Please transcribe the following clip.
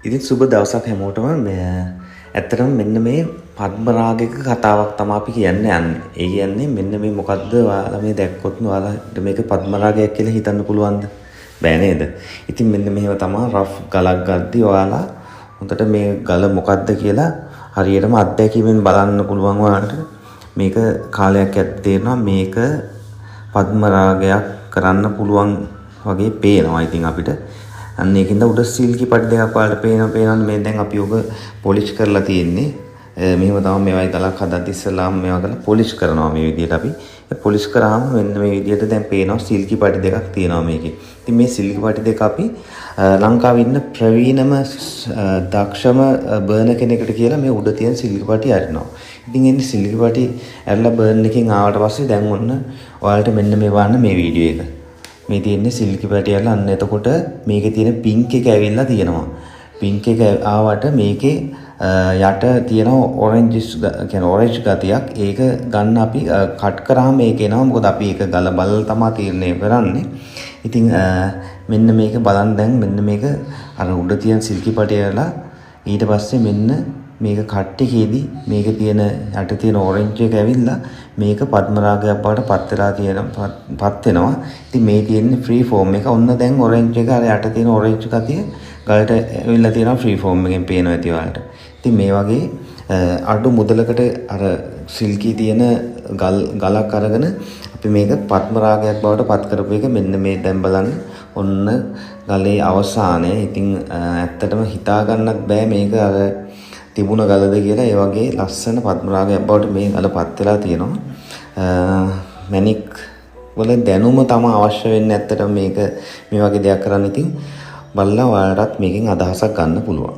ඉතින් සුබ දවසක් හැමෝටම ඇත්තටම මෙන්න මේ පద్මරාගයක කතාවක් තමයි අපි කියන්නේ යන්නේ. ඒ කියන්නේ මෙන්න මේ මොකද්ද ඔයාලා මේ දැක්කොත් ඔයාලට මේක පద్මරාගයක් කියලා හිතන්න පුළුවන්ද? බෑ නේද? ඉතින් මෙන්න මෙහෙම තමයි රෆ් ගලක් ගද්දි ඔයාලා හොඳට මේ ගල මොකද්ද කියලා හරියටම අත්දැකීමෙන් බලන්න පුළුවන් ඔයාලට. මේක කාලයක් යද්දී තේරෙනවා මේක පద్මරාගයක් කරන්න පුළුවන් වගේ පේනවා ඉතින් අපිට. අන්න ඒකින්ද උඩ සිල්කි පටි දෙකක් වලට පේනවා මේ දැන් අපි ඔබ පොලිෂ් කරලා තියෙන්නේ. මෙහෙම තමයි මේවයි ගලක් හදද්දි ඉස්සලාම මේවා කරලා පොලිෂ් කරනවා මේ විදිහට අපි. ඒ පොලිෂ් කරාම මෙන්න මේ විදිහට දැන් පේනවා සිල්කි පටි දෙකක් තියෙනවා මේකේ. ඉතින් මේ සිල්කි පටි දෙක අපි ලංකාවේ ඉන්න ප්‍රවීණම දක්ෂම බර්නර් කෙනෙකුට කියලා මේ උඩ තියෙන සිල්කි පටි අරිනවා. ඉතින් එන්නේ සිල්කි පටි ඇරලා බර්න් එකකින් ආවට පස්සේ දැන් ඔන්න ඔයාලට මෙන්න මේ වන්න මේ වීඩියෝ එක. මේ තියෙන්නේ සිල්කි පැටියල අන්න එතකොට මේකේ තියෙන පින්ක් එක ඇවිල්ලා තියෙනවා. පින්ක් එක ආවට මේකේ යට තියෙන ඔරෙන්ජස් කියන්නේ ඔරෙන්ජ් ගතියක් ඒක ගන්න අපි කට් කරාම මේක එනවා. මොකද අපි ඒක ගල බලලා තමයි තීරණය කරන්නේ. ඉතින් මෙන්න මේක බලන්න දැන් මෙන්න මේක අර උඩ තියෙන සිල්කි පැටියල ඊට පස්සේ මෙන්න මේක කට් එකේදී මේකේ තියෙන යට තියෙන ඔරෙන්ජ් එක ඇවිල්ලා මේක පద్මරාගයක් බවට පත් වෙනවා. ඉතින් මේ තියෙන්නේ ෆ්‍රී ෆෝම් එක. ඔන්න දැන් ඔරෙන්ජ් එක අර යට තියෙන ඔරෙන්ජ් ගතිය ගලට ඇවිල්ලා තියෙනවා ෆ්‍රී ෆෝම් එකෙන් පේනවා ඇති ඔයාලට. ඉතින් මේ වගේ අඩු මුදලකට අර සිල්කී තියෙන ගලක් අරගෙන අපි මේක පద్මරාගයක් බවට පත් කරපු එක මෙන්න මේ දැන් බලන්න. ඔන්න ගලේ අවසානය. ඉතින් ඇත්තටම හිතා ගන්නත් බෑ මේක අර තිබුණ ගලද කියලා. ඒ වගේ ලස්සන පద్මරාගයක් බවට මේ ගල පත් වෙලා තියෙනවා. මැණික් වල දැනුම තමයි අවශ්‍ය වෙන්නේ ඇත්තටම මේක මේ වගේ දෙයක් කරන්න. ඉතින් බලලා ඔයාලටත් මේකෙන් අදහසක් ගන්න පුළුවන්.